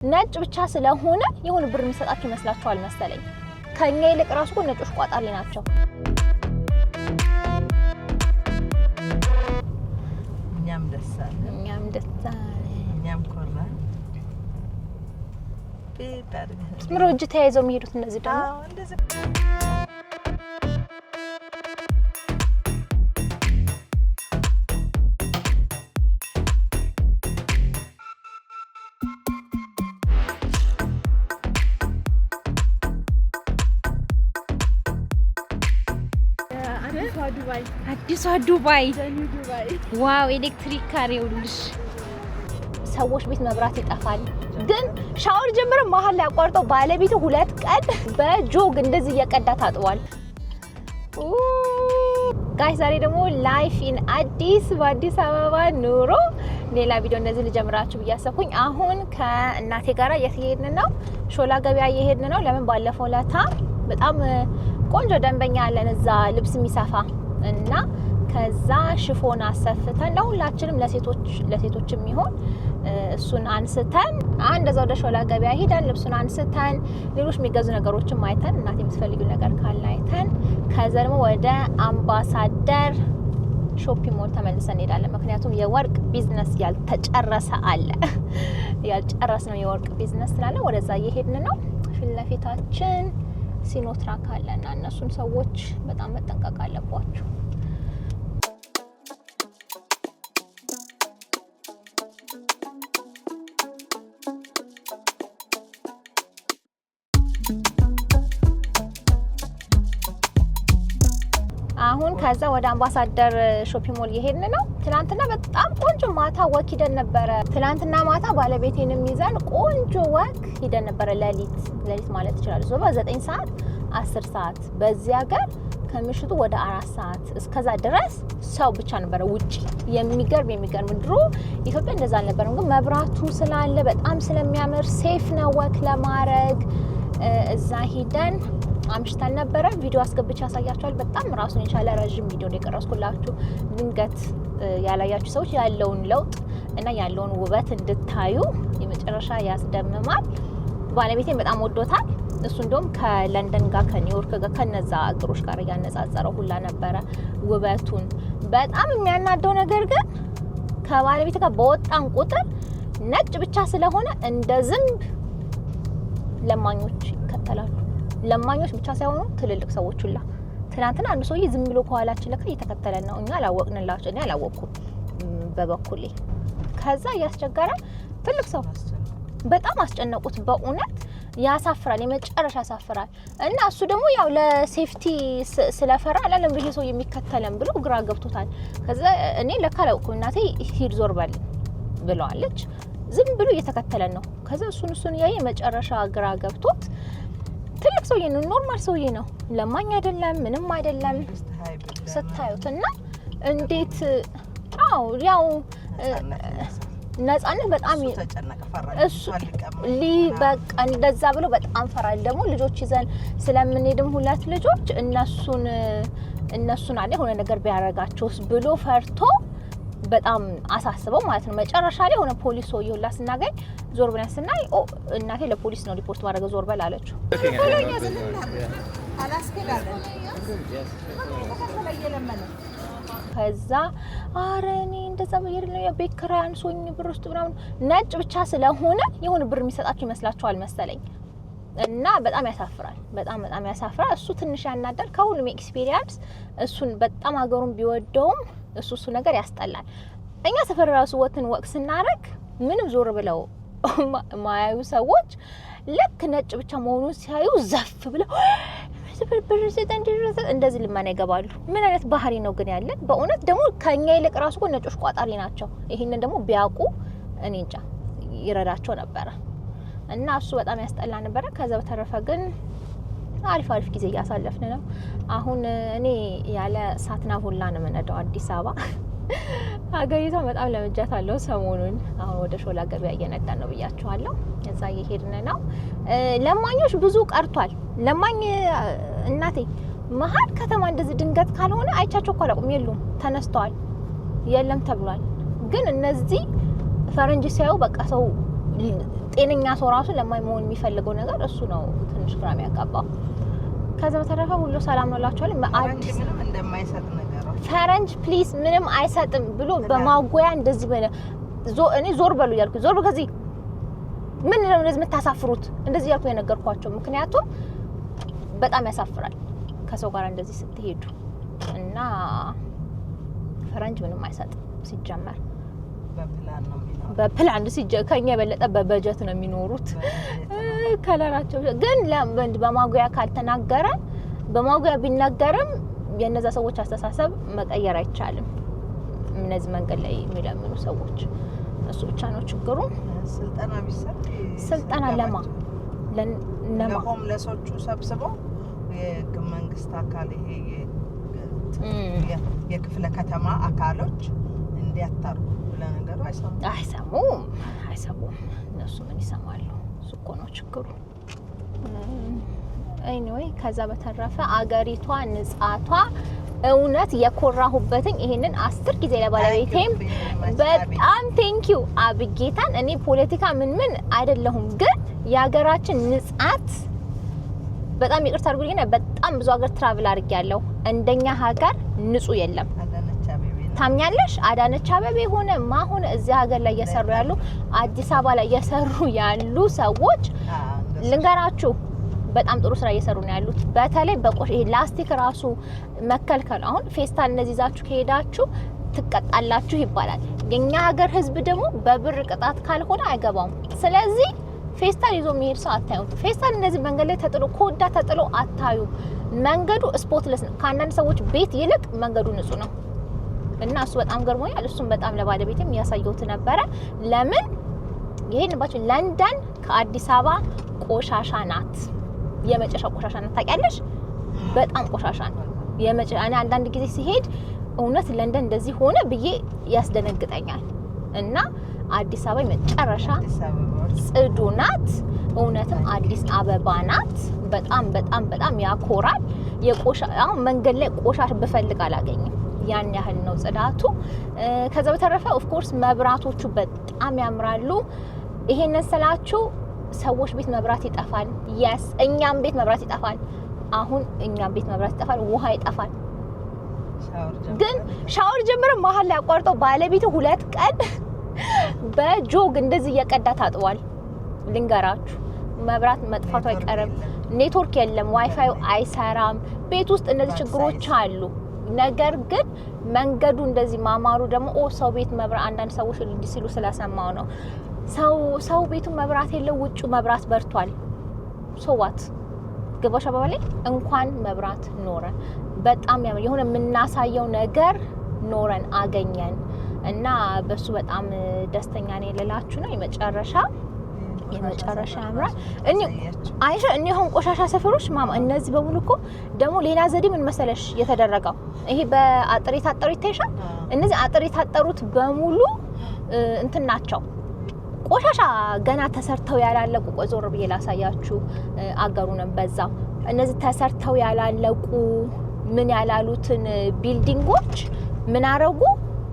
ነጭ ብቻ ስለሆነ የሆነ ብር የሚሰጣችሁ ይመስላችኋል መሰለኝ። ከኛ ይልቅ ራሱ ነጮች ቋጣሪ ናቸው። እኛም ደሳለ እኛም ኮራ ምሮ እጅ ተያይዘው የሚሄዱት እነዚህ ደግሞ አዲሷ ዱባይ ዋው ኤሌክትሪክ ካር ይውልሽ። ሰዎች ቤት መብራት ይጠፋል፣ ግን ሻወር ጀምረ መሀል ላይ አቋርጠው ባለቤቱ 2 ቀን በጆግ እንደዚህ እየቀዳ ታጥቧል። ጋይ ዛሬ ደግሞ ላይፍ ኢን በአዲስ አበባ ኑሮ ሌላ ቪዲዮ እንደዚህ ልጀምራችሁ ብያሰብኩኝ። አሁን ከእናቴ ጋራ እየሄድን ነው፣ ሾላ ገበያ እየሄድን ነው። ለምን ባለፈው ለታ በጣም ቆንጆ ደንበኛ አለን እዛ ልብስ የሚሰፋ እና ከዛ ሽፎን አሰፍተን ለሁላችንም ለሴቶች የሚሆን እሱን አንስተን እንደዛው ወደ ሾላ ገበያ ሄደን ልብሱን አንስተን ሌሎች የሚገዙ ነገሮችን አይተን እናቴ የምትፈልጊው ነገር ካለ አይተን ከዛ ደግሞ ወደ አምባሳደር ሾፒንግ ሞል ተመልሰን እንሄዳለን። ምክንያቱም የወርቅ ቢዝነስ ያልተጨረሰ አለ፣ ያልጨረስነው የወርቅ ቢዝነስ ስላለ ወደዛ እየሄድን ነው። ፊት ለፊታችን ሲኖትራክ አለና እነሱን ሰዎች በጣም መጠንቀቅ አለባቸው። አሁን ከዛ ወደ አምባሳደር ሾፒንግ ሞል እየሄድን ነው። ትናንትና በጣም ቆንጆ ማታ ወክ ሂደን ነበረ። ትናንትና ማታ ባለቤቴንም ይዘን ቆንጆ ወክ ሂደን ነበረ። ሌሊት ማለት ይችላል ዞባ 9 ሰዓት 10 ሰዓት በዚህ ሀገር ከምሽቱ ወደ 4 ሰዓት እስከዛ ድረስ ሰው ብቻ ነበረ ውጪ። የሚገርም ድሮ ኢትዮጵያ እንደዛ አልነበረም፣ ግን መብራቱ ስላለ በጣም ስለሚያምር ሴፍ ነው ወክ ለማድረግ። እዛ ሂደን አምሽተን ነበረ። ቪዲዮ አስገብቼ ያሳያችኋል። በጣም ራሱን የቻለ ረጅም ቪዲዮ ነው የቀረጽኩላችሁ። ድንገት ያላያችሁ ሰዎች ያለውን ለውጥ እና ያለውን ውበት እንድታዩ። የመጨረሻ ያስደምማል። ባለቤቴን በጣም ወዶታል። እሱ እንደውም ከለንደን ጋር ከኒውዮርክ ጋር ከነዛ አገሮች ጋር ያነጻጸረው ሁላ ነበረ ውበቱን። በጣም የሚያናደው ነገር ግን ከባለቤት ጋር በወጣን ቁጥር ነጭ ብቻ ስለሆነ እንደ ዝንብ ለማኞች ይከተላሉ። ለማኞች ብቻ ሳይሆኑ ትልልቅ ሰዎች ሁላ። ትናንትና አንድ ሰውዬ ዝም ብሎ ከኋላችን ለካ እየተከተለን ነው። እኛ አላወቅንላቸው። እኔ አላወቅኩም በበኩሌ። ከዛ እያስቸገረ ትልቅ ሰው በጣም አስጨነቁት። በእውነት ያሳፍራል፣ የመጨረሻ ያሳፍራል። እና እሱ ደግሞ ያው ለሴፍቲ ስለፈራ አላለም ይሄ ሰው የሚከተለን ብሎ ግራ ገብቶታል። ከዛ እኔ ለካ አላወቅኩም። እናቴ ሂድ ዞር በል ብለዋለች። ዝም ብሎ እየተከተለን ነው። ከዛ እሱን ያየ መጨረሻ ግራ ገብቶት ትልቅ ሰውዬ ነው፣ ኖርማል ሰውዬ ነው፣ ለማኝ አይደለም፣ ምንም አይደለም ስታዩት። እና እንዴት ያው ነፃነት በጣም እሱ በቃ እንደዛ ብሎ በጣም ፈራል። ደግሞ ልጆች ይዘን ስለምንሄድም 2 ልጆች እነሱን አለ የሆነ ነገር ቢያረጋቸውስ ብሎ ፈርቶ በጣም አሳስበው ማለት ነው። መጨረሻ ላይ ሆነ ፖሊስ ሰውዬው ሁላ ስናገኝ ዞር ብለን ስናይ እናቴ ለፖሊስ ነው ሪፖርት ማድረግ ዞር በል አለችው። ከዛ አረኔ እንደዛ በየርነው የቤት ኪራይ አንሶኝ ብር ውስጥ ምናምን ነጭ ብቻ ስለሆነ የሆነ ብር የሚሰጣችሁ ይመስላችኋል መሰለኝ። እና በጣም ያሳፍራል፣ በጣም ያሳፍራል። እሱ ትንሽ ያናዳል። ከሁሉም ኤክስፒሪየንስ እሱን በጣም አገሩን ቢወደውም እሱ ነገር ያስጠላል። እኛ ሰፈር ራሱ ወጥን ወቅ ስናረግ ምንም ዞር ብለው ማያዩ ሰዎች ልክ ነጭ ብቻ መሆኑን ሲያዩ ዘፍ ብለው እንደዚህ ልመና ይገባሉ። ምን አይነት ባህሪ ነው ግን ያለን? በእውነት ደግሞ ከኛ ይልቅ ራሱ ነጮች ቋጣሪ ናቸው። ይሄንን ደግሞ ቢያውቁ እኔ እንጃ ይረዳቸው ነበረ። እና እሱ በጣም ያስጠላ ነበረ። ከዛ በተረፈ ግን አሪፍ ጊዜ እያሳለፍን ነው። አሁን እኔ ያለ ሳትናቭ ሁላ ነው የምነዳው አዲስ አበባ። ሀገሪቷ በጣም ለምጃታለሁ ሰሞኑን። አሁን ወደ ሾላ ገበያ እየነዳን ነው ብያችኋለሁ። እዛ እየሄድን ነው። ለማኞች ብዙ ቀርቷል። ለማኝ እናቴ መሀል ከተማ እንደዚህ ድንገት ካልሆነ አይቻቸው እኮ አላውቅም። የሉም፣ ተነስተዋል፣ የለም ተብሏል። ግን እነዚህ ፈረንጅ ሲያዩ በቃ ሰው ጤነኛ ሰው ራሱ ለማይሆን የሚፈልገው ነገር እሱ ነው ትንሽ ግራ የሚያጋባው። ከዛ በተረፈ ሁሉ ሰላም ነው እላችኋለሁ። አዲስ ምንም እንደማይሰጥ ነገር ፈረንጅ ፕሊዝ ምንም አይሰጥም ብሎ በማጓያ እንደዚህ እኔ ዞር በሉ ያልኩ ዞር ከዚህ ምን ነው እንደዚህ የምታሳፍሩት እንደዚህ ያልኩ የነገርኳቸው። ምክንያቱም በጣም ያሳፍራል ከሰው ጋር እንደዚህ ስትሄዱ እና ፈረንጅ ምንም አይሰጥም ሲጀመር በፕላን ነው የሚኖሩት። በፕላን ከኛ የበለጠ በበጀት ነው የሚኖሩት። ከለራቸው ግን በማጓያ ካልተናገረ በማጓያ ቢናገርም የነዛ ሰዎች አስተሳሰብ መቀየር አይቻልም። እነዚህ መንገድ ላይ የሚለምኑ ሰዎች እሱ ብቻ ነው ችግሩ። ስልጠና ቢሰጥ ስልጠና ለሆምለሶቹ ሰብስበው የመንግስት አካል ይሄ የክፍለ ከተማ አካሎች እንዲያታርጉ ለነገሩ አይሰሙም። እነሱ ምን ይሰማሉ? እሱ እኮ ነው ችግሩ። ኤኒዌይ ከዛ በተረፈ አገሪቷ ንጻቷ እውነት የኮራሁበትኝ ይሄንን 10 ጊዜ ለባለቤቴም በጣም ቴንኪዩ አብጌታን። እኔ ፖለቲካ ምን አይደለሁም፣ ግን የሀገራችን ንጻት በጣም ይቅርታ አድርጉልኝና በጣም ብዙ ሀገር ትራቭል አድርጌያለሁ። እንደኛ ሀገር ንጹህ የለም። ታምኛለሽ? አዳነች አቤቤ ሆነ ማሆነ እዚህ ሀገር ላይ እየሰሩ ያሉ አዲስ አበባ ላይ እየሰሩ ያሉ ሰዎች ልንገራችሁ በጣም ጥሩ ስራ እየሰሩ ነው ያሉት። በተለይ በቆሽ ይሄ ላስቲክ ራሱ መከልከል። አሁን ፌስታል እነዚህ ይዛችሁ ከሄዳችሁ ትቀጣላችሁ ይባላል። የኛ ሀገር ህዝብ ደግሞ በብር ቅጣት ካልሆነ አይገባውም። ስለዚህ ፌስታል ይዞ የሚሄድ ሰው አታዩም። ፌስታል እነዚህ መንገድ ላይ ተጥሎ ኮዳ ተጥሎ አታዩም። መንገዱ ስፖትለስ ነው። ከአንዳንድ ሰዎች ቤት ይልቅ መንገዱ ንጹህ ነው እና እሱ በጣም ገርሞኛል። እሱም በጣም ለባለቤቴም ያሳየሁት ነበረ። ለምን ይሄንባችሁ ለንደን ከአዲስ አበባ ቆሻሻ ናት። የመጨረሻ ቆሻሻ ናት። ታውቂያለሽ? በጣም ቆሻሻ ነው የመጨረሻ። እኔ አንዳንድ ጊዜ ሲሄድ እውነት ለንደን እንደዚህ ሆነ ብዬ ያስደነግጠኛል። እና አዲስ አበባ የመጨረሻ ጽዱ ናት። እውነትም አዲስ አበባ ናት። በጣም በጣም በጣም ያኮራል። አሁን መንገድ ላይ ቆሻሻ ብፈልግ አላገኝም። ያን ያህል ነው ጽዳቱ። ከዛ በተረፈ ኦፍ ኮርስ መብራቶቹ በጣም ያምራሉ። ይሄንን ስላችሁ ሰዎች ቤት መብራት ይጠፋል። ያስ እኛም ቤት መብራት ይጠፋል። አሁን እኛም ቤት መብራት ይጠፋል፣ ውሃ ይጠፋል። ግን ሻወር ጀምሮ መሀል ላይ አቋርጠው ባለቤቱ 2 ቀን በጆግ እንደዚህ እየቀዳ ታጥቧል። ልንገራችሁ መብራት መጥፋቱ አይቀርም። ኔትወርክ የለም፣ ዋይፋይ አይሰራም። ቤት ውስጥ እነዚህ ችግሮች አሉ። ነገር ግን መንገዱ እንደዚህ ማማሩ ደግሞ ሰው ቤት መብራት አንዳንድ ሰዎች እንዲህ ሲሉ ስለሰማው ነው። ሰው ቤቱ መብራት የለው፣ ውጩ መብራት በርቷል። ሶዋት ገባሽ አባባሌ እንኳን መብራት ኖረን በጣም የሆነ የምናሳየው ነገር ኖረን አገኘን እና በሱ በጣም ደስተኛ ነኝ ልላችሁ ነው። የመጨረሻ ያምራል። እኔ አሁን ቆሻሻ ሰፈሮች ማማ እነዚህ በሙሉ እኮ ደግሞ ሌላ ዘዴ ምን መሰለሽ የተደረገው ይሄ በአጥር የታጠሩ ይታይሻል። እነዚህ አጥር የታጠሩት በሙሉ እንትን ናቸው ቆሻሻ ገና ተሰርተው ያላለቁ። ዞር ብዬ ላሳያችሁ አገሩንም በዛው እነዚህ ተሰርተው ያላለቁ ምን ያላሉትን ቢልዲንጎች ምን አረጉ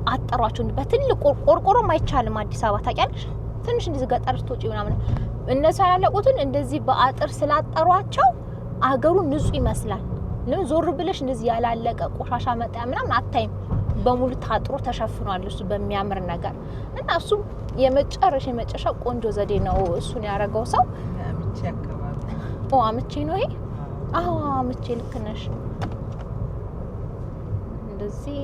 አጠሯቸው። በትልቅ ቆርቆሮ አይቻልም አዲስ አበባ ታውቂያለሽ። ትንሽ እንደዚህ ገጠር ስትወጪ ምናምን እነሱ ያላለቁትን እንደዚህ በአጥር ስላጠሯቸው አገሩ ንጹህ ይመስላል። ለምን ዞር ብለሽ እንደዚህ ያላለቀ ቆሻሻ መጣያ ምናምን አታይም። በሙሉ ታጥሮ ተሸፍኗል እሱ በሚያምር ነገር እና እሱ የመጨረሻ ቆንጆ ዘዴ ነው እሱን ያደረገው ሰው። አምቼ ነው ይሄ። አምቼ ልክ ነሽ። እንደዚህ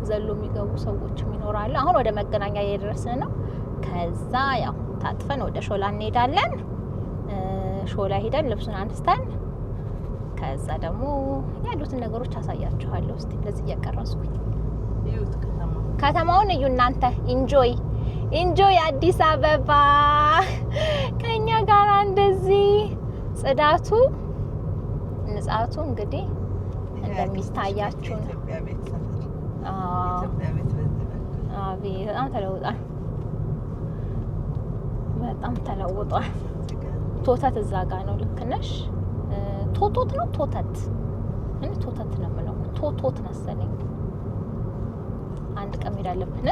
ዘሎ የሚገቡ ሰዎችም ይኖራሉ። አሁን ወደ መገናኛ እየደረስን ነው። ከዛ ያው ታጥፈን ወደ ሾላ እንሄዳለን። ሾላ ሄደን ልብሱን አንስተን ከዛ ደግሞ ያሉትን ነገሮች አሳያችኋለሁ። እስቲ እንደዚህ እያቀረጽኩኝ ከተማውን እዩ እናንተ። ኢንጆይ አዲስ አበባ ከኛ ጋር እንደዚህ ጽዳቱ ንጻቱ እንግዲህ እንደሚታያችሁ ነው። በጣም ተለውጧል። ቶተት እዛ ጋር ነው። ልክ ነሽ። ቶቶት ነው ቶተት ነው የምለው። ቶቶት መሰለኝ። አንድ ቀን ሄዳለብን።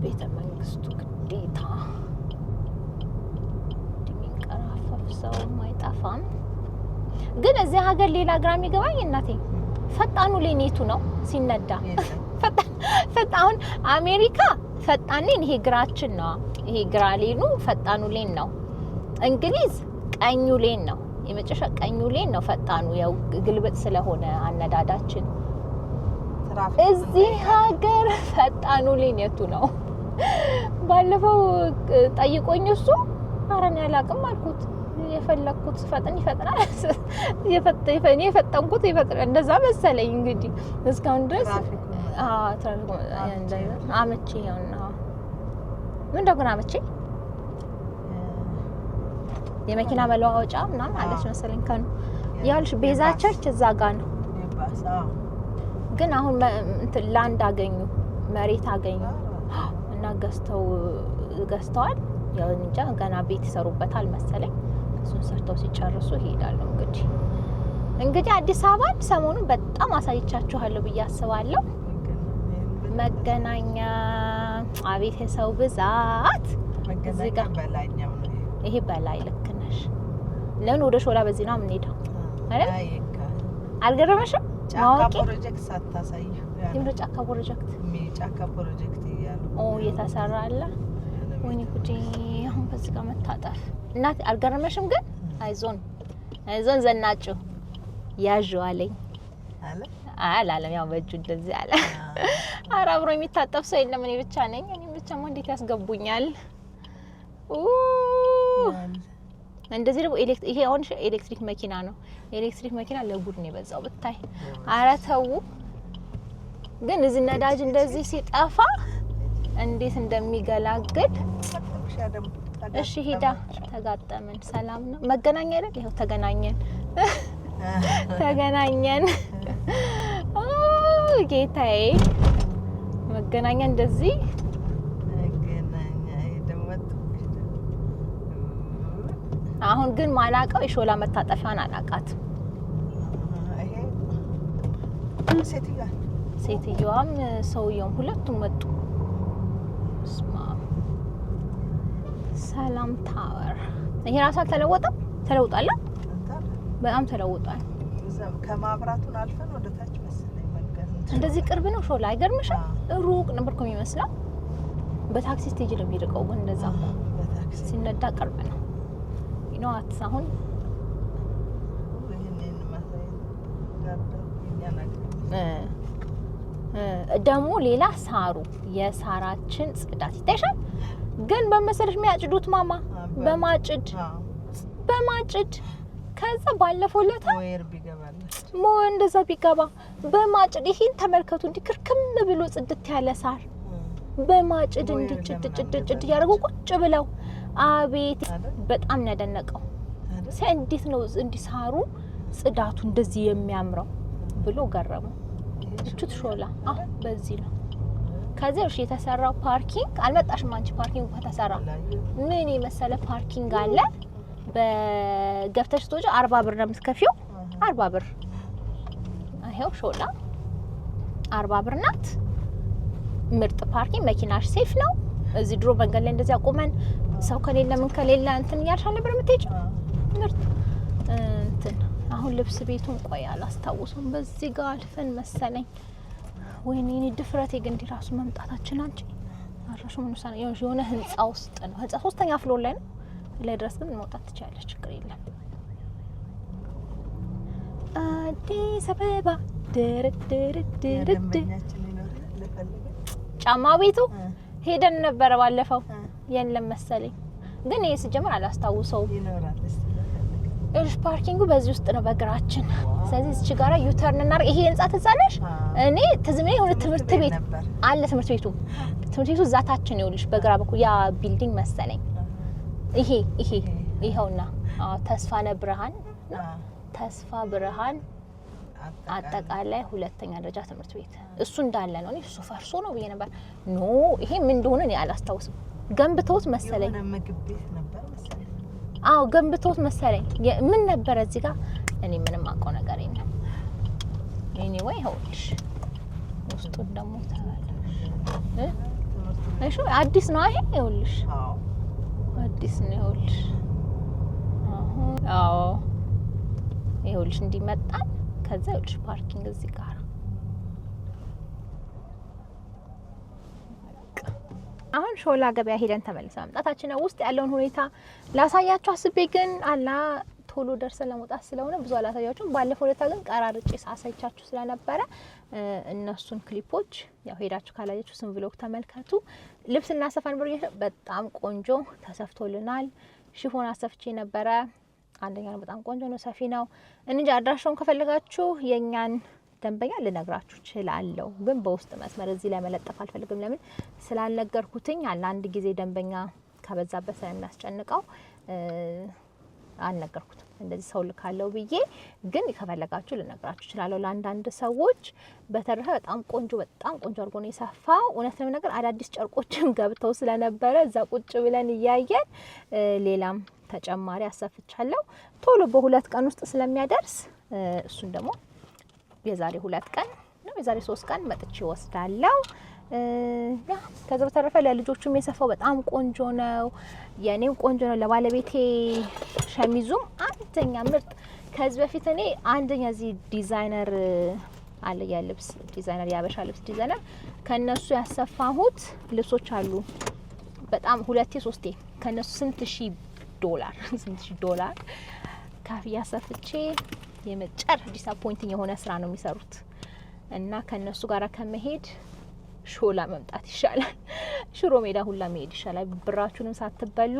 ቤተ መንግስቱ ግዴታ ድሚንቀራፈፍ ሰው አይጠፋም። ግን እዚህ ሀገር ሌላ ግራ የሚገባኝ እናቴ ፈጣኑ ሌኔቱ ነው ሲነዳ ፈጣን አሜሪካ ፈጣን ሌን ይሄ ግራችን ነው። ይሄ ግራ ሌኑ ፈጣኑ ሌን ነው። እንግሊዝ ቀኙ ሌን ነው። የመጨረሻ ቀኙ ሌን ነው ፈጣኑ ያው ግልብጥ ስለሆነ አነዳዳችን። እዚህ ሀገር ፈጣኑ ሌን የቱ ነው? ባለፈው ጠይቆኝ እሱ አረን ያላቅም አልኩት። የፈለኩት ፈጥን ይፈጥናል እኔ የፈጠንኩት ይፈጥናል እንደዛ መሰለኝ። እንግዲህ እስካሁን ድረስ አመቺ ይሆንና ምን እንደሆነ አመቺ የመኪና መለዋወጫ ምናምን አለች መሰለኝ ከኑ ያልሽ ቤዛ ቸርች እዛ ጋር ነው። ግን አሁን ላንድ አገኙ መሬት አገኙ እና ገዝተዋል። ያው እንጃ ገና ቤት ይሰሩበታል መሰለኝ። እሱን ሰርተው ሲጨርሱ ይሄዳሉ። እንግዲህ አዲስ አበባን ሰሞኑን በጣም አሳይቻችኋለሁ ብዬ አስባለሁ። መገናኛ አቤት የሰው ብዛት እዚህ ጋር ይሄ በላይ ልክ ነሽ። ለምን ወደ ሾላ በዚህ ነው የምንሄደው አይደል? አልገረመሽም? ጫካ ፕሮጀክት ሳታሳዩ የምን ጫካ ፕሮጀክት ይያሉ እየተሰራ አለ። ወይኔ ጉዴ! አሁን በዚህ ጋር መታጠፍ እናት አልገረመሽም? ግን አይዞን ዘናጩ ያዡ አለኝ አላለም። ያው በእጁ እንደዚህ አለ። ኧረ አብሮ የሚታጠፍ ሰው የለም። እኔ ብቻ ነኝ። እኔ ብቻማ እንዴት ያስገቡኛል? እንደዚህ ደግሞ ይሄ አሁን ኤሌክትሪክ መኪና ነው። ኤሌክትሪክ መኪና ለጉድ ነው የበዛው ብታይ። ኧረ ተው ግን እዚህ ነዳጅ እንደዚህ ሲጠፋ እንዴት እንደሚገላግል። እሺ ሂዳ ተጋጠመን። ሰላም ነው መገናኛ አይደል? ይሄው ተገናኘን። ጌታዬ መገናኛ እንደዚህ አሁን ግን ማላቀው የሾላ መታጠፊያን አላቃት። ሴትዮዋም ሰውየውም ሁለቱም መጡ። ሰላም ታወር ይሄ ራሱ አልተለወጠም? ተለውጧል። በጣም ተለውጧል። ከማብራቱን አልፈን ወደ ታች መሰለኝ መንገድ እንደዚህ ቅርብ ነው ሾላ። አይገርምሽም? ሩቅ ነበር እኮ የሚመስለው። በታክሲ ስቴጅ ነው የሚርቀው። ግን እንደዛ በታክሲ ሲነዳ ቅርብ ነው። ይኖአት አሁን ደግሞ ሌላ ሳሩ የሳራችን ጽዳት ይታይሻል። ግን በመሰለሽ የሚያጭዱት ማማ በማጭድ ከዛ ባለፈው ለታ ወይር ቢገባለች እንደዛ ቢገባ በማጭድ ይሄን ተመልከቱ። እንዲ ክርክም ብሎ ጽድት ያለ ሳር በማጭድ እንዲ ጭድ ያደርጉ ቁጭ ብለው አቤት በጣም ነው ያደነቀው። እንዴት ነው እንዲሳሩ ጽዳቱ እንደዚህ የሚያምረው ብሎ ገረመው። እቹት ሾላ በዚህ ነው። ከዚህ እሺ የተሰራው ፓርኪንግ አልመጣሽም አንቺ? ፓርኪንግ ከተሰራ ምን የመሰለ ፓርኪንግ አለ። በገብተሽ ስትወጪ 40 ብር ነው የምትከፊው። 40 ብር አይሄው ሾላ 40 ብር ናት። ምርጥ ፓርኪንግ መኪናሽ ሴፍ ነው። እዚህ ድሮ መንገድ ላይ እንደዚህ አቆመን ሰው ከሌለ ምን ከሌለ እንትን ያልሻል ነበር የምትሄጂው። ምርጥ እንትን አሁን ልብስ ቤቱን ቆይ አላስታውሰውም። በዚህ ጋር አልፈን መሰለኝ። ወይኔ እኔ ድፍረቴ ግን እንዲራሱ መምጣታችን አንቺ አራሹ ምን ሳነ የሆነ ህንጻ ውስጥ ነው። ህንጻ 3ኛ ፍሎር ላይ ነው። ላይ ድረስ ግን መውጣት ትችያለሽ፣ ችግር የለም። አዲስ አበባ ጫማ ቤቱ ሄደን ነበር ባለፈው። የለም መሰለኝ ግን ይሄ ሲጀምር አላስታውሰውም። እሺ ፓርኪንጉ በዚህ ውስጥ ነው በግራችን። ስለዚህ እዚህ ጋራ ዩተርን እናር ይሄ ህንጻ ትዛለሽ። እኔ ትዝሜ የሆነ ትምህርት ቤት አለ። ትምህርት ቤቱ እዛ ታች ነው ይኸውልሽ፣ በግራ በኩል ያ ቢልዲንግ መሰለኝ። ይሄውና ተስፋ ብርሃን አጠቃላይ 2ኛ ደረጃ ትምህርት ቤት እሱ እንዳለ ነው። እሱ ፈርሶ ነው ብዬ ነበር። ኖ ይሄ ምን እንደሆነ እኔ አላስታውስም። ገንብተውት መሰለኝ። ገንብተውት መሰለኝ። ምን ነበር እዚህ ጋር? እኔ ምንም አውቀው ነገር የለም። ኤኒዌይ ይኸውልሽ ውስጡን ደግሞ ተባለ እሺ አዲስ ነው ይሄ ይኸውልሽ አዎ አዲስ ነው ይኸውልሽ አዎ ይኸውልሽ እንዲመጣን ከዛ ይኸውልሽ ፓርኪንግ እዚህ ጋር አሁን ሾላ ገበያ ሄደን ተመልሰን መምጣታችን ነው። ውስጥ ያለውን ሁኔታ ላሳያችሁ አስቤ ግን አላ ቶሎ ደርሰን ለመውጣት ስለሆነ ብዙ አላሳያችሁም። ባለፈው ለታ ግን ቀራርጬ ሳሳይቻችሁ ስለነበረ እነሱን ክሊፖች ያው ሄዳችሁ ካላያችሁ ስም ብሎግ ተመልከቱ። ልብስና ሰፋን ብር በጣም ቆንጆ ተሰፍቶልናል። ሽፎን አሰፍቼ ነበረ። አንደኛ በጣም ቆንጆ ነው፣ ሰፊ ነው። እንጂ አድራሻውን ከፈለጋችሁ የኛን ደንበኛ ልነግራችሁ እችላለሁ፣ ግን በውስጥ መስመር እዚህ ላይ መለጠፍ አልፈልግም። ለምን ስላልነገርኩትኝ አለ አንድ ጊዜ ደንበኛ ከበዛበት ስለሚያስጨንቀው አልነገርኩትም። እንደዚህ ሰው ልካለው ብዬ ግን ከፈለጋችሁ ልነግራችሁ እችላለሁ ለአንዳንድ ሰዎች። በተረፈ በጣም ቆንጆ አድርጎ ነው የሰፋው። እውነት ለመናገር አዳዲስ ጨርቆችም ገብተው ስለነበረ እዛ ቁጭ ብለን እያየን ሌላም ተጨማሪ አሰፍቻለሁ። ቶሎ በሁለት ቀን ውስጥ ስለሚያደርስ እሱን ደግሞ የዛሬ 2 ቀን ነው የዛሬ 3 ቀን መጥቼ ወስዳለሁ። ያ ከዛ በተረፈ ለልጆቹም የሰፋው በጣም ቆንጆ ነው። የኔም ቆንጆ ነው። ለባለቤቴ ሸሚዙም አንደኛ ምርጥ። ከዚህ በፊት እኔ አንደኛ እዚህ ዲዛይነር አለ የልብስ ዲዛይነር ያበሻ ልብስ ዲዛይነር ከነሱ ያሰፋሁት ልብሶች አሉ በጣም 2-3 ከነሱ ስንት ሺህ ዶላር ካፍያ ሰፍቼ የመጨረሻ ዲስአፖይንቲንግ የሆነ ስራ ነው የሚሰሩት እና ከነሱ ጋር ከመሄድ ሾላ መምጣት ይሻላል። ሽሮ ሜዳ ሁላ መሄድ ይሻላል። ብራችሁንም ሳትበሉ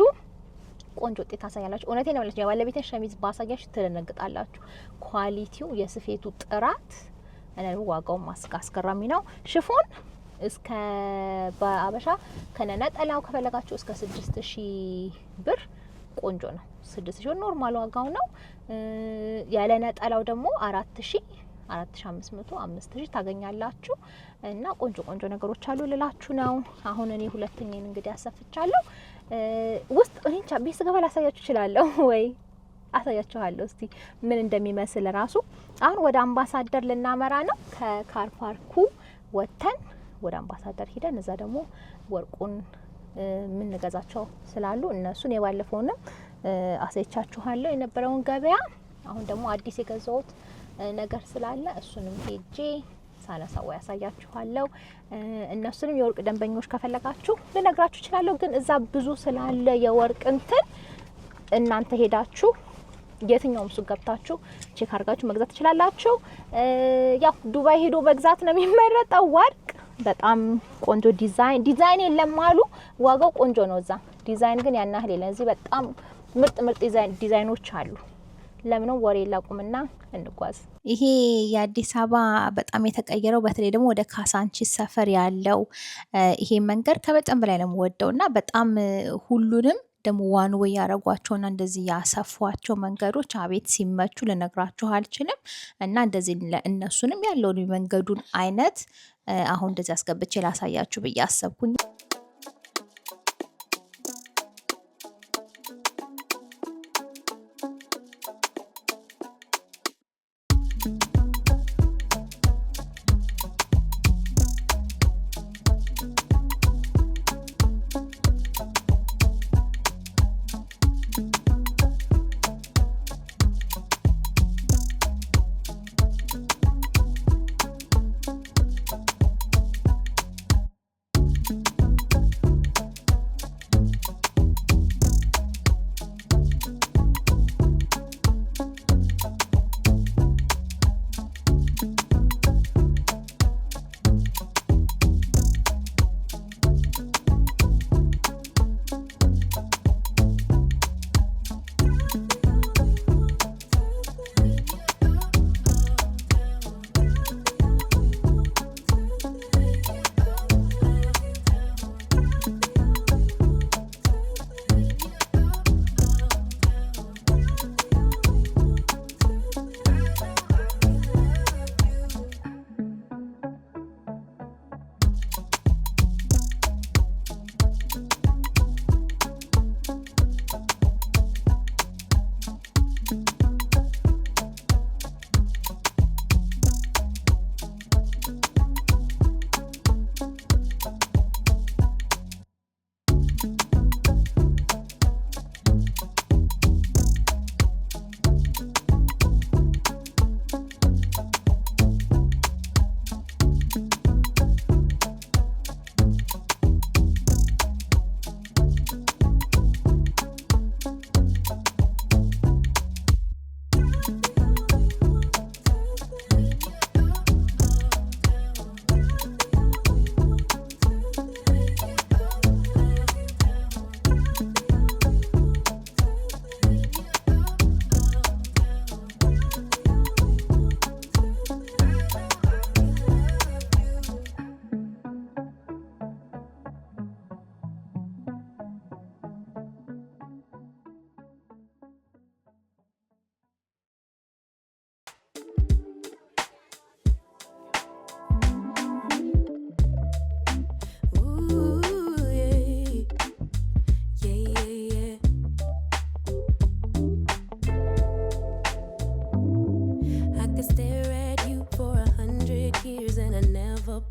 ቆንጆ ውጤት ታሳያላችሁ። እውነቴን ነው ማለት ነው። ባለቤቴን ሸሚዝ ባሳያችሁ ትደነግጣላችሁ። ኳሊቲው፣ የስፌቱ ጥራት እና ዋጋው አስገራሚ ነው። ሽፎን እስከ በአበሻ ከነጠላው ከፈለጋችሁ እስከ 6000 ብር ቆንጆ ነው። 6000 ኖርማል ዋጋው ነው። ያለ ነጠላው ደግሞ 4000 4500 5000 ታገኛላችሁ። እና ቆንጆ ነገሮች አሉ ልላችሁ ነው። አሁን እኔ ሁለተኛን እንግዲህ አሰፍቻለሁ። ውስጥ እንቻ ቤት ስገባ ላሳያችሁ እችላለሁ ወይ አሳያችኋለሁ እስቲ ምን እንደሚመስል ራሱ። አሁን ወደ አምባሳደር ልናመራ ነው። ከካር ፓርኩ ወተን ወደ አምባሳደር ሄደን እዛ ደግሞ ወርቁን ምን ገዛቸው ስላሉ እነሱን የባለፈውንም አሳይቻችኋለሁ የነበረውን ገበያ። አሁን ደግሞ አዲስ የገዛሁት ነገር ስላለ እሱንም ሄጄ ሳነሳው ያሳያችኋለሁ። እነሱንም የወርቅ ደንበኞች ከፈለጋችሁ ልነግራችሁ እችላለሁ፣ ግን እዛ ብዙ ስላለ የወርቅ እንትን እናንተ ሄዳችሁ የትኛውም ሱቅ ገብታችሁ ቼክ አድርጋችሁ መግዛት ትችላላችሁ። ያው ዱባይ ሄዶ መግዛት ነው የሚመረጠው ወርቅ። በጣም ቆንጆ ዲዛይን የለም አሉ። ዋጋው ቆንጆ ነው እዛ። ዲዛይን ግን ያን ያህል የለም። እዚህ በጣም ምርጥ ዲዛይኖች አሉ። ለምን ወሬ ላቁምና እንጓዝ። ይሄ የአዲስ አበባ በጣም የተቀየረው በተለይ ደግሞ ወደ ካሳንቺስ ሰፈር ያለው ይሄ መንገድ ከበጣም በላይ ነው ወደውና በጣም ሁሉንም ደግሞ ዋን ወይ ያረጓቸውና እንደዚህ ያሰፏቸው መንገዶች አቤት ሲመቹ ልነግራችሁ አልችልም። እና እንደዚህ ለእነሱንም ያለውን መንገዱን አይነት አሁን እንደዚህ አስገብቼ ላሳያችሁ ብዬ አሰብኩኝ።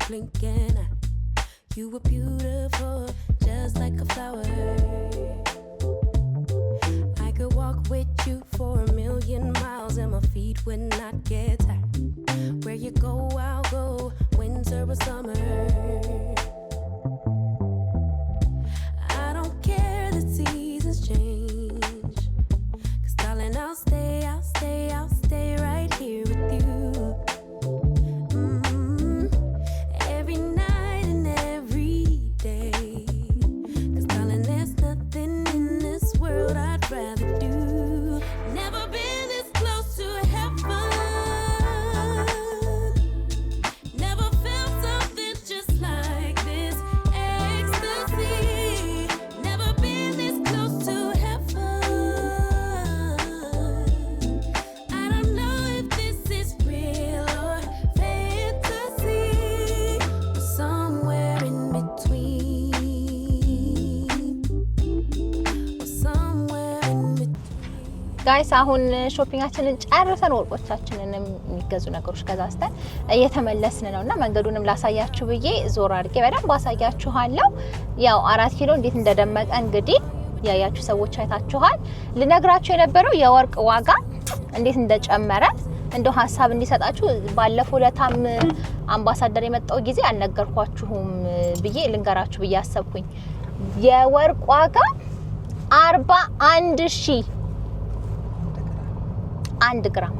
Blinking, you were beautiful, just like a flower. I could walk with you for 1,000,000 miles and my feet would not get tired. Where you go, I'll go, winter or summer. I don't care the seasons change, 'cause darling, I'll stay right here with you. ጋይስ አሁን ሾፒንጋችንን ጨርሰን ወርቆቻችንን የሚገዙ ነገሮች ገዛዝተን እየተመለስን ነውና መንገዱንም ላሳያችሁ ብዬ ዞር አድርጌ በደንብ አሳያችኋለሁ። ያው 4 ኪሎ እንዴት እንደደመቀ እንግዲህ ያያችሁ ሰዎች አይታችኋል። ልነግራችሁ የነበረው የወርቅ ዋጋ እንዴት እንደጨመረ እንደው ሐሳብ እንዲሰጣችሁ ባለፈው ለታም አምባሳደር የመጣው ጊዜ አልነገርኳችሁም ብዬ ልንገራችሁ ብዬ አሰብኩኝ። የወርቅ ዋጋ 41,000 1 ግራም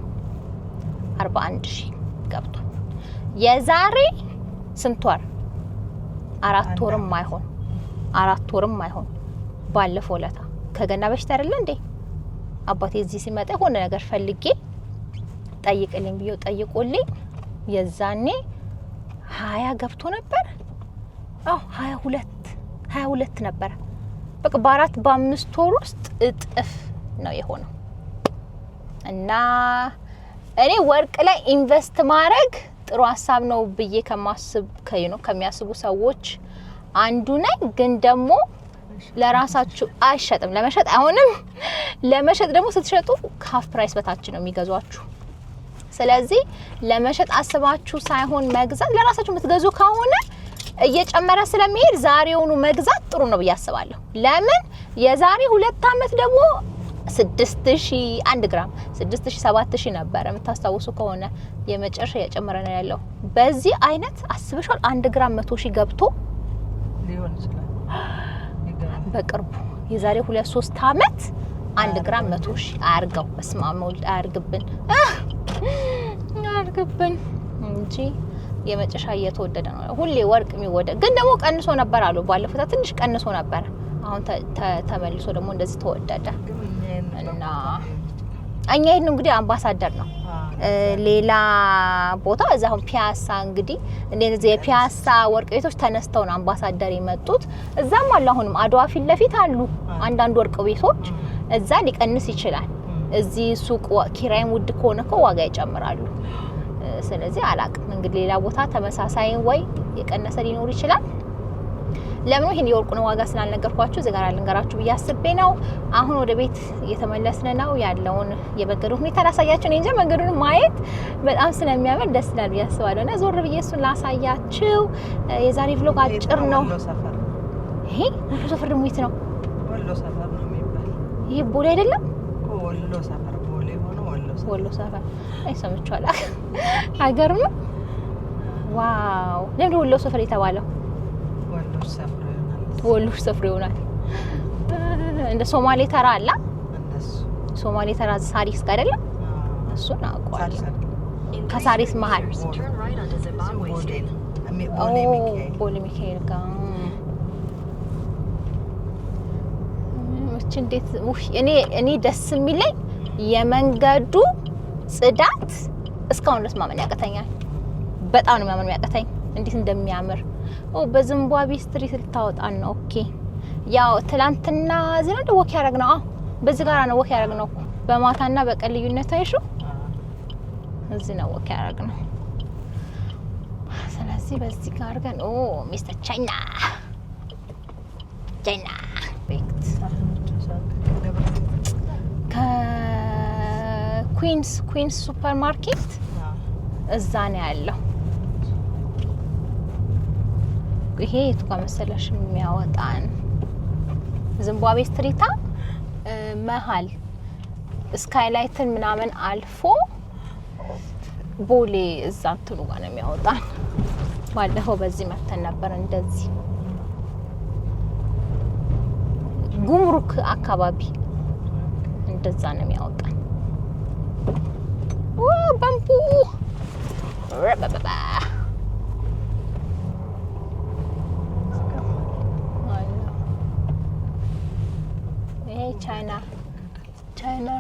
41,000 ገብቷል። የዛሬ ስንት ወር 4 ወርም አይሆን 4 ወርም አይሆን ባለፈው ለታ ከገና በሽታ አይደለ እንዴ አባቴ እዚህ ሲመጣ ሆነ ነገር ፈልጌ ጠይቅልኝ ብዬ ጠይቆልኝ የዛኔ 20 ገብቶ ነበር። 22 ነበር። በቃ በ4 በ5 ወር ውስጥ እጥፍ ነው የሆነው። እና እኔ ወርቅ ላይ ኢንቨስት ማድረግ ጥሩ ሐሳብ ነው ብዬ ከሚያስቡ ሰዎች አንዱ ነኝ። ግን ደግሞ ለራሳችሁ አይሸጥም። ለመሸጥ አሁንም ለመሸጥ ደግሞ ስትሸጡ ካፍ ፕራይስ በታች ነው የሚገዟችሁ። ስለዚህ ለመሸጥ አስባችሁ ሳይሆን መግዛት ለራሳችሁ የምትገዙ ከሆነ እየጨመረ ስለሚሄድ ዛሬውኑ መግዛት ጥሩ ነው ብዬ አስባለሁ። ለምን የዛሬ 2 አመት ደግሞ 6000 1 ግራም 6000 7000 ነበር የምታስታውሱ ከሆነ የመጨረሻ እየጨመረ ነው ያለው። በዚህ አይነት አስበሻል 1 ግራም 100,000 ገብቶ ሊሆን ይችላል በቅርቡ የዛሬ 2-3 አመት 1 ግራም 100,000 አርገው በስማማው አርግብን እንጂ የመጨረሻ እየተወደደ ነው። ሁሌ ወርቅ የሚወደድ ግን ደግሞ ቀንሶ ነበር አሉ ባለፈው ትንሽ ቀንሶ ነበር። አሁን ተመልሶ ደግሞ እንደዚህ ተወደደ እና እኛ ይሄን እንግዲህ አምባሳደር ነው ሌላ ቦታ እዛው ፒያሳ እንግዲህ እንደዚህ የፒያሳ ወርቅ ቤቶች ተነስተው ነው አምባሳደር የመጡት። እዛም አለ አሁንም አድዋ ፊት ለፊት አሉ አንዳንድ ወርቅ ቤቶች። እዛ ሊቀንስ ይችላል። እዚህ ሱቅ ኪራይም ውድ ከሆነ እኮ ዋጋ ይጨምራሉ። ስለዚህ አላቅም እንግዲህ ሌላ ቦታ ተመሳሳይ ወይ የቀነሰ ሊኖር ይችላል። ለምን ይሄን የወርቁን ዋጋ ስላልነገርኳችሁ ዘጋራ ልንገራችሁ ብያስቤ ነው። አሁን ወደ ቤት እየተመለስን ነው። ያለውን የመንገዱ ሁኔታ ላሳያችሁ ነው እንጂ መንገዱን ማየት በጣም ስለሚያምር ደስ ይላል ብያስባለሁና ዞር ብዬ እሱን ላሳያችሁ። የዛሬ ቭሎግ አጭር ነው። ይሄ ወሎ ሰፈር ደግሞ የት ነው? ወሎ ሰፈር ነው የሚባል። ይሄ ቦሌ አይደለም? ወሎ ሰፈር ቦሌ ሆኖ ወሎ ሰፈር አይሰምቻለሁ። ሀገር ነው። ዋው! ለምን ወሎ ሰፈር የተባለው? ወሎ ሰፈር ይሆናል። እንደ ሶማሌ ተራ አለ። ሶማሌ ተራ ሳሪስ ጋር አይደለም? እሱን አውቀዋለሁ። ከሳሪስ መሀል ቦሌ ሚካኤል ጋር እንዴት እኔ ደስ የሚለኝ የመንገዱ ጽዳት እስካሁን ድረስ ማመን ያቀተኛል። በጣም ነው ማመን ያቀተኝ እንዴት እንደሚያምር። በዝምባብዌ ስትሪት ልታወጣን ነው። ኦኬ ያው ትላንትና እዚህ ነው ወክ ያደረግነው። በዚህ ጋር ነው ወክ ያደረግነው። በማታና በቀን ልዩነት አይሹ እዚህ ነው ወክ ያደረግነው። ስለዚህ በዚህ ጋር ግን ሚስተር ቻይና ቤክት ከኩዊንስ ሱፐር ማርኬት እዛ ነው ያለው። ይሄ የቱ ጋር መሰለሽ የሚያወጣን ዝምባብዌ ስትሪታ መሀል ስካይላይትን ምናምን አልፎ ቦሌ እዛ እንትኑ ጋር ነው የሚያወጣን። ባለፈው በዚህ መተን ነበር። እንደዚህ ጉምሩክ አካባቢ እንደዛ ነው የሚያወጣን። ባምቡ ረበበባ ይሄ ቻይና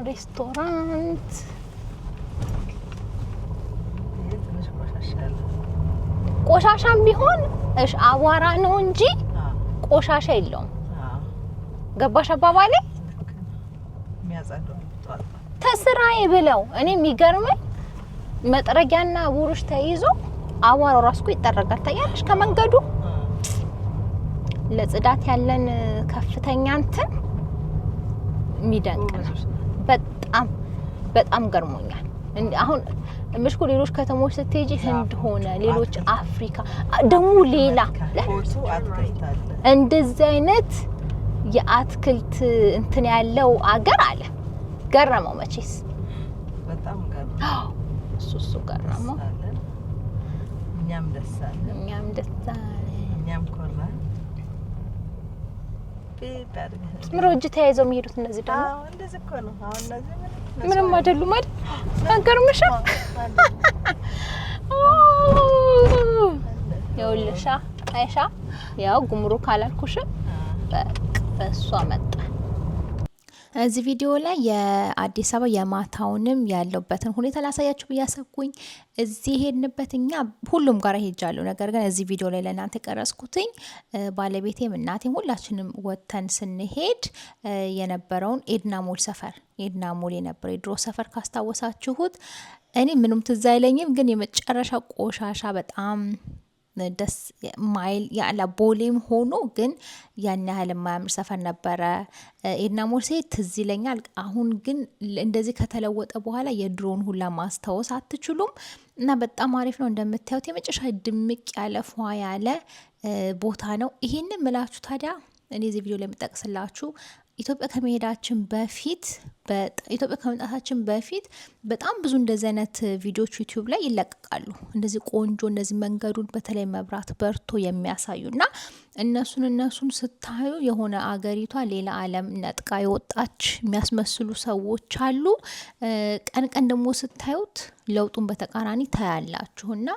ሬስቶራንት ቆሻሻም ቢሆን እሺ አቧራ ነው እንጂ ቆሻሻ የለውም። ገባሽ አባባሌ? ተስራዬ ብለው እኔ የሚገርመኝ መጥረጊያና ቡሩሽ ተይዞ አቧራው ራስኩ ይጠረጋል። ታያለሽ ከመንገዱ ለጽዳት ያለን ከፍተኛ እንትን የሚደንቅ ነው። በጣም ገርሞኛል። አሁን ምሽኩ ሌሎች ከተሞች ስትሄጂ ህንድ ሆነ ሌሎች አፍሪካ ደግሞ ሌላ እንደዚህ አይነት የአትክልት እንትን ያለው አገር አለ። ገረመው መቼስ በጣም ገረመው። እሱ ገረመው። እኛም ደስ አለን። እኛም ኮራን። ምሮ እጅ ተያይዘው የሚሄዱት እነዚህ ደግሞ እንደዚህ እኮ ነው። አሁን እነዚህ ምንም አይደሉም አይደል? አገርምሻ ይኸውልሻ አይሻ ያው ጉምሩክ አላልኩሽም? በእሷ መጣ። እዚህ ቪዲዮ ላይ የአዲስ አበባ የማታውንም ያለውበትን ሁኔታ ላሳያችሁ ብያሰብኩኝ እዚህ ሄድንበት። እኛ ሁሉም ጋር ሄጃለሁ። ነገር ግን እዚህ ቪዲዮ ላይ ለእናንተ ቀረጽኩትኝ ባለቤቴም እናቴም ሁላችንም ወተን ስንሄድ የነበረውን ኤድና ሞል ሰፈር ኤድና ሞል የነበረው የድሮ ሰፈር ካስታወሳችሁት እኔ ምንም ትዝ አይለኝም፣ ግን የመጨረሻ ቆሻሻ በጣም ደስ ማይል ያላ ቦሌም ሆኖ ግን ያን ያህል የማያምር ሰፈር ነበረ። ኤድና ሞል ሴት ትዝ ይለኛል። አሁን ግን እንደዚህ ከተለወጠ በኋላ የድሮውን ሁላ ማስታወስ አትችሉም እና በጣም አሪፍ ነው። እንደምታዩት የመጨረሻ ድምቅ ያለ ፏ ያለ ቦታ ነው። ይሄንን ምላችሁ ታዲያ እኔ እዚህ ቪዲዮ ላይ የምጠቅስላችሁ ኢትዮጵያ ከመሄዳችን በፊት ኢትዮጵያ ከመምጣታችን በፊት በጣም ብዙ እንደዚህ አይነት ቪዲዮዎች ዩቲዩብ ላይ ይለቀቃሉ። እንደዚህ ቆንጆ እንደዚህ መንገዱን በተለይ መብራት በርቶ የሚያሳዩና እነሱን ስታዩ የሆነ አገሪቷ ሌላ ዓለም ነጥቃ የወጣች የሚያስመስሉ ሰዎች አሉ። ቀን ቀን ደግሞ ስታዩት ለውጡን በተቃራኒ ታያላችሁና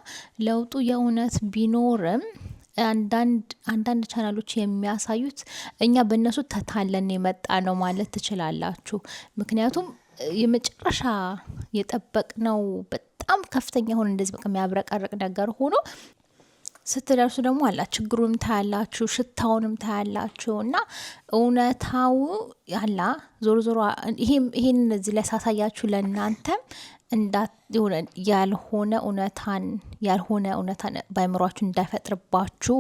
ለውጡ የእውነት ቢኖርም አንዳንድ ቻናሎች የሚያሳዩት እኛ በእነሱ ተታለን የመጣ ነው ማለት ትችላላችሁ። ምክንያቱም የመጨረሻ የጠበቅነው በጣም ከፍተኛ ሆነ እንደዚህ በቃ የሚያብረቀርቅ ነገር ሆኖ ስትደርሱ ደግሞ አላ ችግሩንም ታያላችሁ፣ ሽታውንም ታያላችሁ እና እውነታው ያላ ዞሮ ይሄን እዚህ ላይ ሳሳያችሁ ለእናንተም ያልሆነ እውነታን በአይምሯችሁ እንዳይፈጥርባችሁ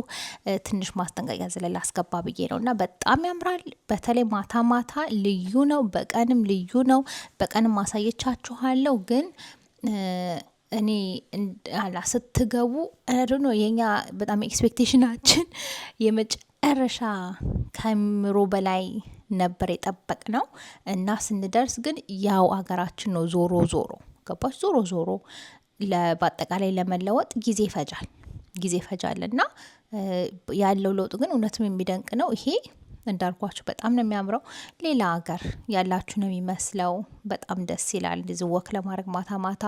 ትንሽ ማስጠንቀቂያ ዝለላ አስገባ ብዬ ነው። እና በጣም ያምራል። በተለይ ማታ ማታ ልዩ ነው፣ በቀንም ልዩ ነው። በቀንም ማሳየቻችኋለሁ። ግን እኔ ስትገቡ ነው የኛ በጣም ኤክስፔክቴሽናችን መጨረሻ ከምሮ በላይ ነበር የጠበቅነው እና ስንደርስ ግን ያው አገራችን ነው። ዞሮ ዞሮ ገባች። ዞሮ በአጠቃላይ ለመለወጥ ጊዜ ይፈጃል እና ያለው ለውጥ ግን እውነትም የሚደንቅ ነው። ይሄ እንዳልኳችሁ በጣም ነው የሚያምረው። ሌላ ሀገር ያላችሁ ነው የሚመስለው። በጣም ደስ ይላል። እንደዚህ ወክ ለማድረግ ማታ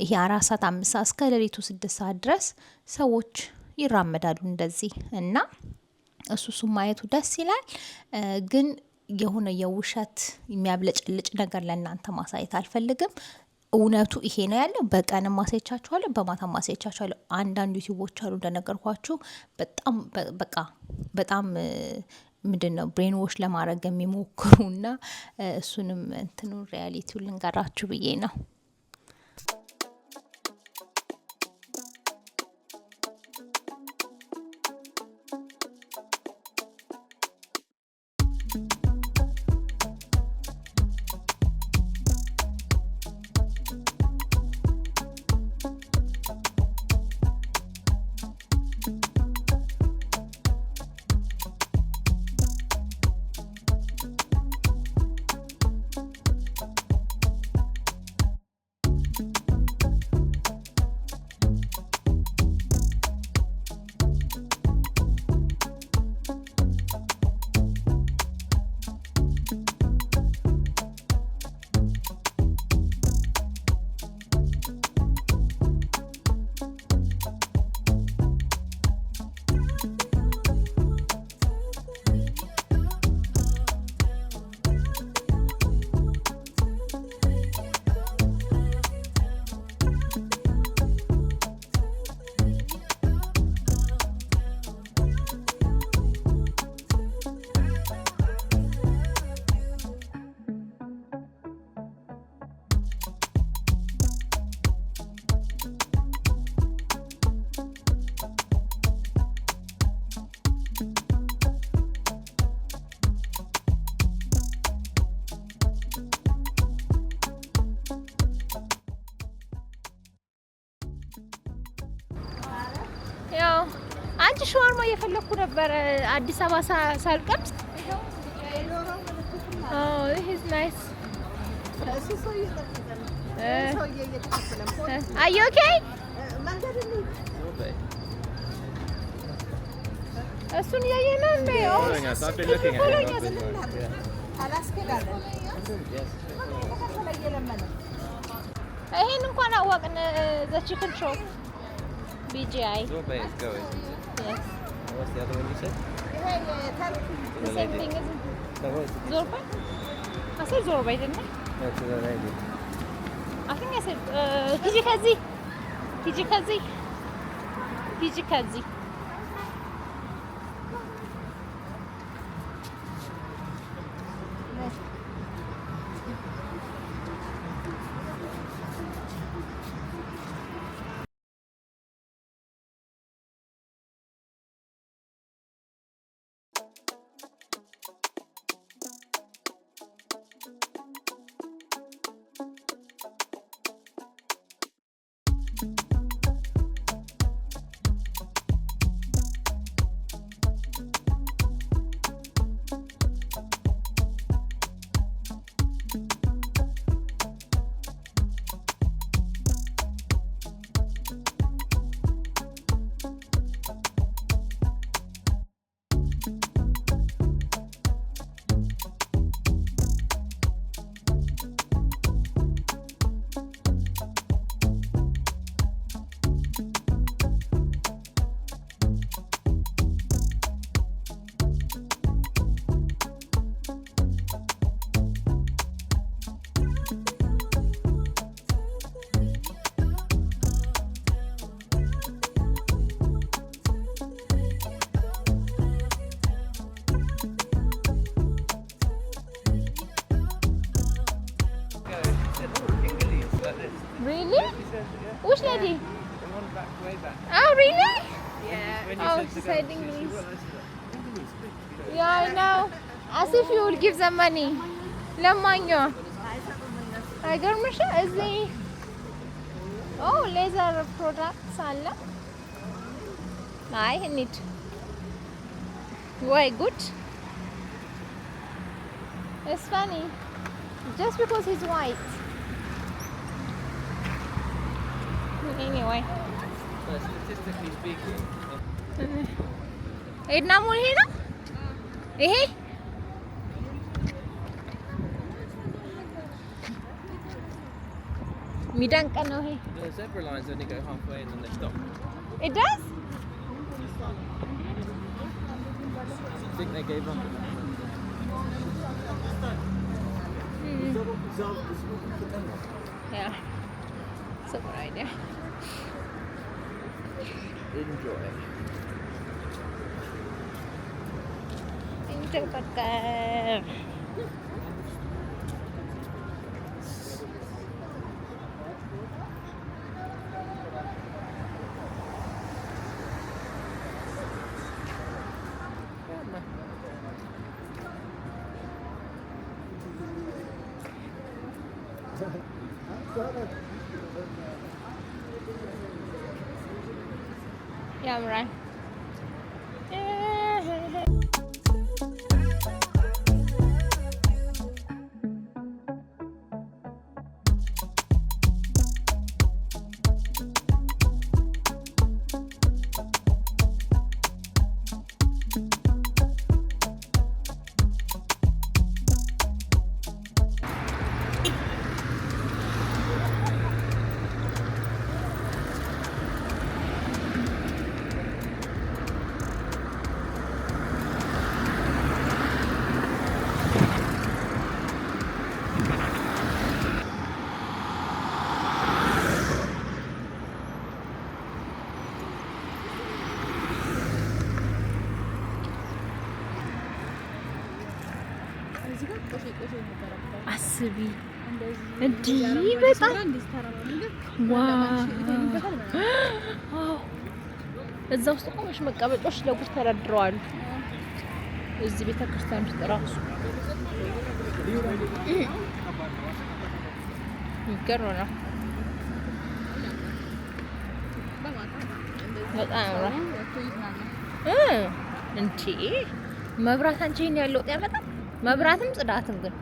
ይሄ 4 ሰዓት 5 ሰዓት እስከ ሌሊቱ 6 ሰዓት ድረስ ሰዎች ይራመዳሉ እንደዚህ እና እሱ ማየቱ ደስ ይላል። ግን የሆነ የውሸት የሚያብለጭልጭ ነገር ለእናንተ ማሳየት አልፈልግም። እውነቱ ይሄ ነው ያለው። በቀንም ማሳየቻችኋለሁ፣ በማታ ማሳየቻችኋለሁ። አንዳንድ ዩቲዩቦች አሉ እንደነገርኳችሁ በጣም ምንድነው ብሬን ዎሽ ለማድረግ የሚሞክሩና እሱንም እንትኑ ሪያሊቲው ልንገራችሁ ብዬ ነው። አንቺ ሻወርማ እየፈለኩ ነበር አዲስ አበባ ሳልቀምስ። this is nice. Are you okay? እሱን እያየን ነው እንዴ? ይሄን እንኳን አወቅን። the chicken shop BGI. Zorbay is going. Yes. What's the other one you said? The same thing, isn't it? No, what is it? Zorbay? I said Zorbay, didn't I? No, to the lady. I think I said Kijikazi. Really? Which lady? The one back, way back. Oh, really? Yeah. When Oh, said to she's go, hiding she these. said, "Well, Yeah, I know. As if you would give them money. ለማኛ አይገርምሽ? እዚህ ሌዘር ፕሮዳክትስ አለ። አይ እንሂድ Why good? It's funny. Just because he's white. Anyway. So statistically speaking, Edna mul here na? Eh? Midang ka no he. the zebra lines only go halfway and then they stop. It does? I think they gave up. Yeah. It's a good idea. Enjoy. Enjoy podcast. ያምራል። አስቢ እንዲህ በጣም ዋው! እዛ ውስጥ ቆመሽ መቀመጫዎች ለጉድ ተደርድረዋል። እዚህ ቤተክርስቲያን ውስጥ ራሱ ይገርም ነው። በጣም ያምራል። እንዴ መብራት አንቺ ይሄን ያለው ያመጣል። መብራትም ጽዳትም ግን